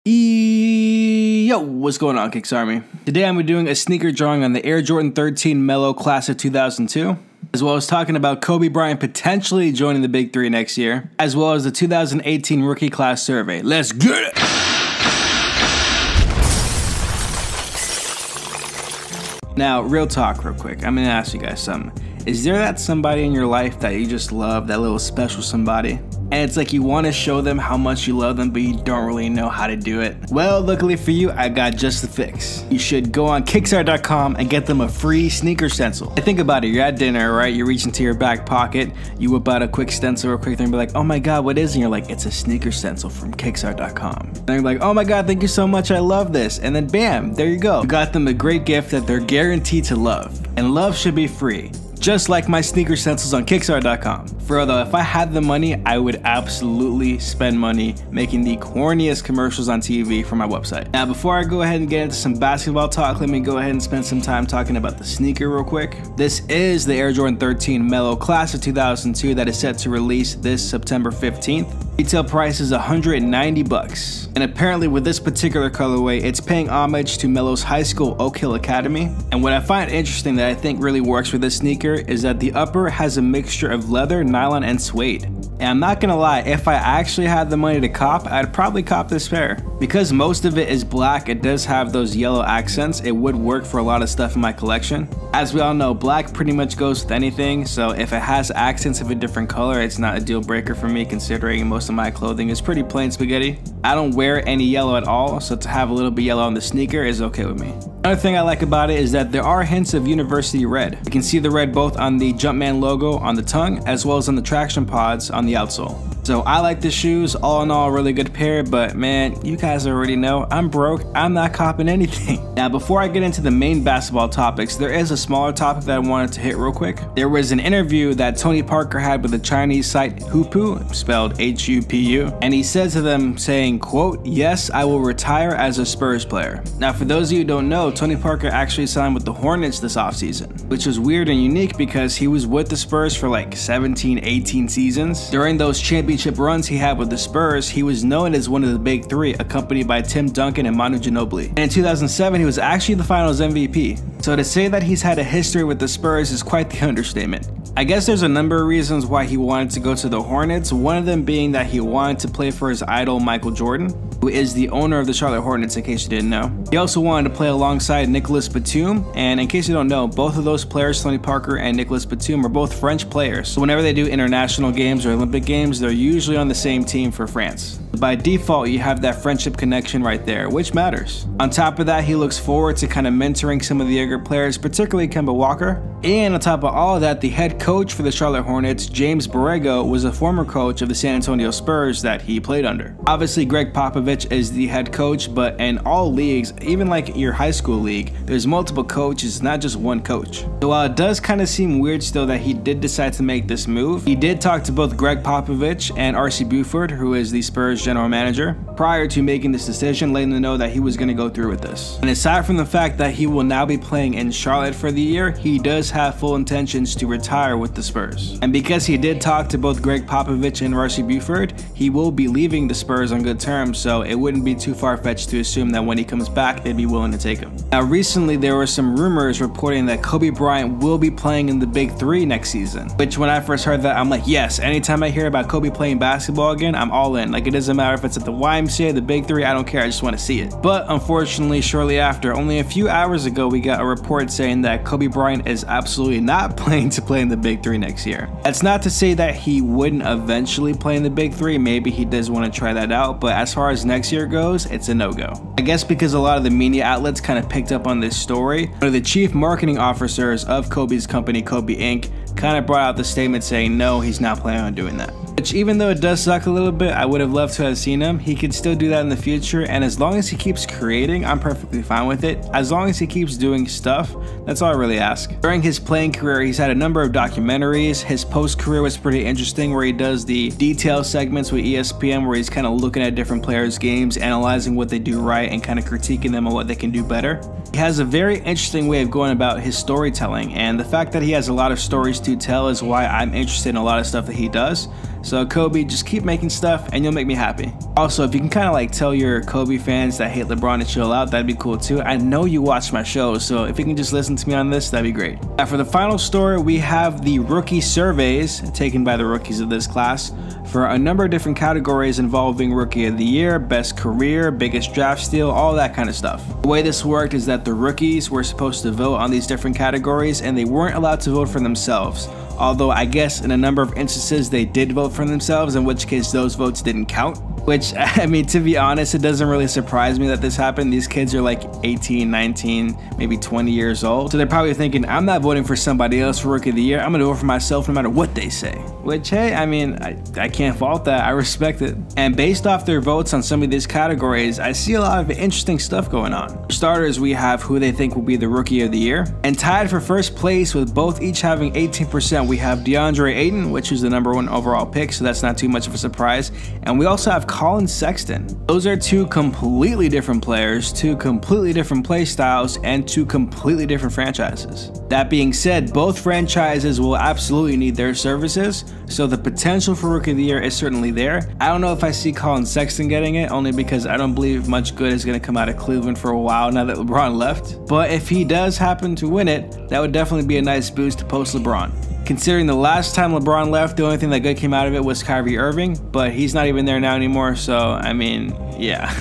Yo, what's going on, Kicks Army? Today I'm doing a sneaker drawing on the Air Jordan 13 Melo Class of 2002, as well as talking about Kobe Bryant potentially joining the Big Three next year, as well as the 2018 Rookie Class Survey. Let's get it! Now, real talk real quick, I'm gonna ask you guys something. Is there that somebody in your life that you just love, that little special somebody? And it's like you want to show them how much you love them, but you don't really know how to do it? Well, luckily for you, I got just the fix. You should go on KicksArt.com and get them a free sneaker stencil. And think about it, you're at dinner, right? You reach into your back pocket, you whip out a quick stencil real quick, and be like, oh my god, what is it? And you're like, it's a sneaker stencil from KicksArt.com. And you're like, oh my god, thank you so much, I love this. And then bam, there you go. You got them a great gift that they're guaranteed to love. And love should be free. Just like my sneaker stencils on KicksArt.com. For real though, if I had the money, I would absolutely spend money making the corniest commercials on TV for my website. Now, before I go ahead and get into some basketball talk, let me go ahead and spend some time talking about the sneaker real quick. This is the Air Jordan 13 Melo Class of 2002 that is set to release this September 15th. Retail price is $190. And apparently with this particular colorway, it's paying homage to Melo's high school Oak Hill Academy. And what I find interesting that I think really works for this sneaker is that the upper has a mixture of leather, nylon, and suede. And I'm not gonna lie, if I actually had the money to cop, I'd probably cop this pair. Because most of it is black, it does have those yellow accents, it would work for a lot of stuff in my collection. As we all know, black pretty much goes with anything, so if it has accents of a different color, it's not a deal breaker for me considering most of my clothing is pretty plain spaghetti. I don't wear any yellow at all, so to have a little bit yellow on the sneaker is okay with me. Another thing I like about it is that there are hints of university red. You can see the red both on the Jumpman logo on the tongue as well as on the traction pods on the outsole. So I like the shoes, all in all a really good pair, but man, you guys already know I'm broke, I'm not copping anything. Now before I get into the main basketball topics, there is a smaller topic that I wanted to hit real quick. There was an interview that Tony Parker had with the Chinese site Hupu, spelled H-U-P-U, and he said to them saying, quote, yes, I will retire as a Spurs player. Now for those of you who don't know, Tony Parker actually signed with the Hornets this offseason, which was weird and unique because he was with the Spurs for like 17, 18 seasons. During those championship runs he had with the Spurs, he was known as one of the big three, accompanied by Tim Duncan and Manu Ginobili. And in 2007, he was actually the Finals MVP. So to say that he's had a history with the Spurs is quite the understatement. I guess there's a number of reasons why he wanted to go to the Hornets, one of them being that he wanted to play for his idol Michael Jordan, who is the owner of the Charlotte Hornets in case you didn't know. He also wanted to play alongside Nicolas Batum, and in case you don't know, both of those players, Tony Parker and Nicolas Batum, are both French players. So whenever they do international games or Olympic games, they're usually on the same team for France. By default, you have that friendship connection right there, which matters. On top of that, he looks forward to kind of mentoring some of the younger players, particularly Kemba Walker. And on top of all of that, the head coach for the Charlotte Hornets, James Borrego, was a former coach of the San Antonio Spurs that he played under. Obviously, Greg Popovich is the head coach, but in all leagues, even like your high school league, there's multiple coaches, not just one coach. So while it does kind of seem weird still that he did decide to make this move, he did talk to both Greg Popovich and R.C. Buford, who is the Spurs general manager, prior to making this decision, letting them know that he was going to go through with this. And aside from the fact that he will now be playing in Charlotte for the year, he does have full intentions to retire with the Spurs. And because he did talk to both Greg Popovich and R.C. Buford, he will be leaving the Spurs on good terms, so it wouldn't be too far-fetched to assume that when he comes back, they'd be willing to take him. Now recently, there were some rumors reporting that Kobe Bryant will be playing in the Big Three next season, which when I first heard that, I'm like, yes, anytime I hear about Kobe playing basketball again, I'm all in. Like, it doesn't matter if it's at the YMCA, the Big Three, I don't care, I just want to see it. But unfortunately, shortly after, only a few hours ago, we got a report saying that Kobe Bryant is absolutely not planning to play in the Big Three next year. That's not to say that he wouldn't eventually play in the Big Three, maybe he does want to try that out, but as far as next year goes, it's a no-go. I guess because a lot of the media outlets kind of picked up on this story, one of the chief marketing officers of Kobe's company, Kobe Inc., kind of brought out the statement saying no, he's not planning on doing that. Which, even though it does suck a little bit, I would have loved to have seen him. He could still do that in the future, and as long as he keeps creating, I'm perfectly fine with it. As long as he keeps doing stuff, that's all I really ask. During his playing career, he's had a number of documentaries. His post-career was pretty interesting, where he does the detail segments with ESPN, where he's kind of looking at different players' games, analyzing what they do right, and kind of critiquing them on what they can do better. He has a very interesting way of going about his storytelling, and the fact that he has a lot of stories to tell is why I'm interested in a lot of stuff that he does. So Kobe, just keep making stuff and you'll make me happy. Also, if you can kind of like tell your Kobe fans that hate LeBron to chill out, that'd be cool too. I know you watch my show, so if you can just listen to me on this, that'd be great. Now for the final story, we have the rookie surveys taken by the rookies of this class for a number of different categories involving Rookie of the Year, Best Career, Biggest Draft Steal, all that kind of stuff. The way this worked is that the rookies were supposed to vote on these different categories and they weren't allowed to vote for themselves. Although I guess in a number of instances they did vote for themselves, in which case those votes didn't count. Which, I mean, to be honest, it doesn't really surprise me that this happened. These kids are like 18, 19, maybe 20 years old. So they're probably thinking, I'm not voting for somebody else for Rookie of the Year. I'm gonna vote for myself no matter what they say. Which, hey, I mean, I can't fault that. I respect it. And based off their votes on some of these categories, I see a lot of interesting stuff going on. For starters, we have who they think will be the Rookie of the Year. And tied for first place with both each having 18%, we have DeAndre Ayton, which is the #1 overall pick, so that's not too much of a surprise. And we also have Colin Sexton. Those are two completely different players, two completely different play styles, and two completely different franchises. That being said, both franchises will absolutely need their services, so the potential for Rookie of the Year is certainly there. I don't know if I see Colin Sexton getting it, only because I don't believe much good is going to come out of Cleveland for a while now that LeBron left. But if he does happen to win it, that would definitely be a nice boost to post LeBron. Considering the last time LeBron left, the only thing that good came out of it was Kyrie Irving, but he's not even there now anymore, so I mean, yeah.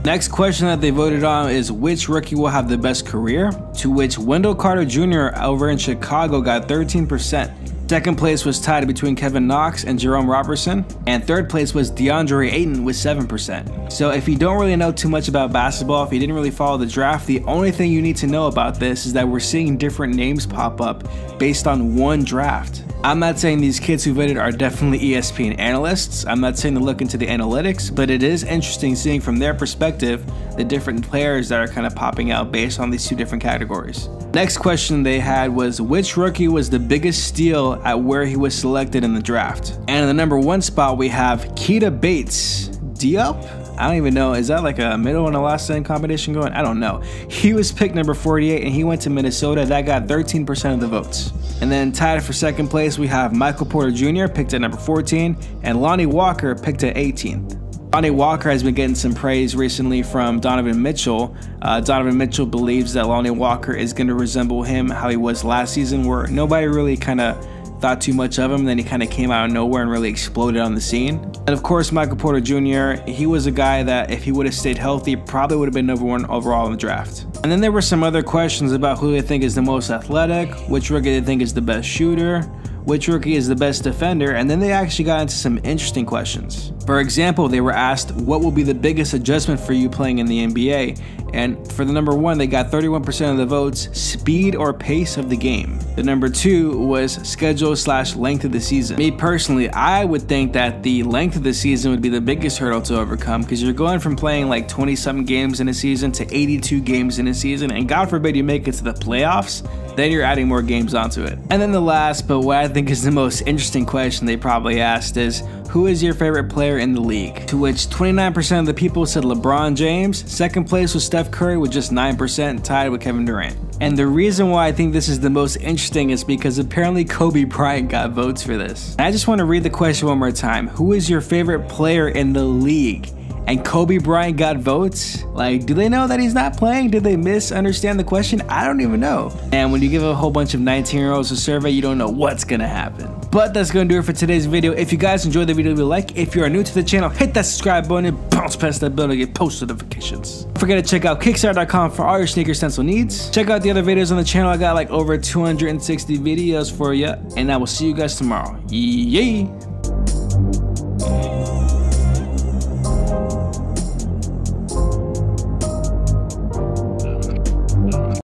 Next question that they voted on is which rookie will have the best career, to which Wendell Carter Jr. over in Chicago got 13%. Second place was tied between Kevin Knox and Jerome Robertson, and third place was DeAndre Ayton with 7%. So if you don't really know too much about basketball, if you didn't really follow the draft, the only thing you need to know about this is that we're seeing different names pop up based on one draft. I'm not saying these kids who voted are definitely ESPN analysts, I'm not saying to look into the analytics, but it is interesting seeing from their perspective the different players that are kind of popping out based on these two different categories. Next question they had was which rookie was the biggest steal at where he was selected in the draft. And in the #1 spot we have Keita Bates Diop. I don't even know, is that like a middle and a last name combination going? I don't know. He was picked number 48 and he went to Minnesota. That got 13% of the votes. And then tied for second place, we have Michael Porter Jr. picked at number 14 and Lonnie Walker picked at 18th. Lonnie Walker has been getting some praise recently from Donovan Mitchell. Donovan Mitchell believes that Lonnie Walker is going to resemble him how he was last season, where nobody really kind of thought too much of him, then he kind of came out of nowhere and really exploded on the scene. And of course, Michael Porter Jr., he was a guy that if he would have stayed healthy, probably would have been #1 overall in the draft. And then there were some other questions about who they think is the most athletic, which rookie they think is the best shooter, which rookie is the best defender, and then they actually got into some interesting questions. For example, they were asked, what will be the biggest adjustment for you playing in the NBA? And for the #1, they got 31% of the votes, speed or pace of the game. The #2 was schedule/length of the season. Me personally, I would think that the length of the season would be the biggest hurdle to overcome, because you're going from playing like 20-something games in a season to 82 games in a season, and God forbid you make it to the playoffs, then you're adding more games onto it. And then the last, but what I think is the most interesting question they probably asked is, who is your favorite player in the league? To which 29% of the people said LeBron James. Second place was Steph Curry with just 9%, tied with Kevin Durant. And the reason why I think this is the most interesting is because apparently Kobe Bryant got votes for this. And I just want to read the question one more time. Who is your favorite player in the league? And Kobe Bryant got votes? Like, do they know that he's not playing? Did they misunderstand the question? I don't even know. And when you give a whole bunch of 19-year-olds a survey, you don't know what's gonna happen. But that's gonna do it for today's video. If you guys enjoyed the video, leave a like. If you are new to the channel, hit that subscribe button and bounce past that bell to get post notifications. Don't forget to check out KicksArt.com for all your sneaker stencil needs. Check out the other videos on the channel. I got like over 260 videos for you. And I will see you guys tomorrow. Yay!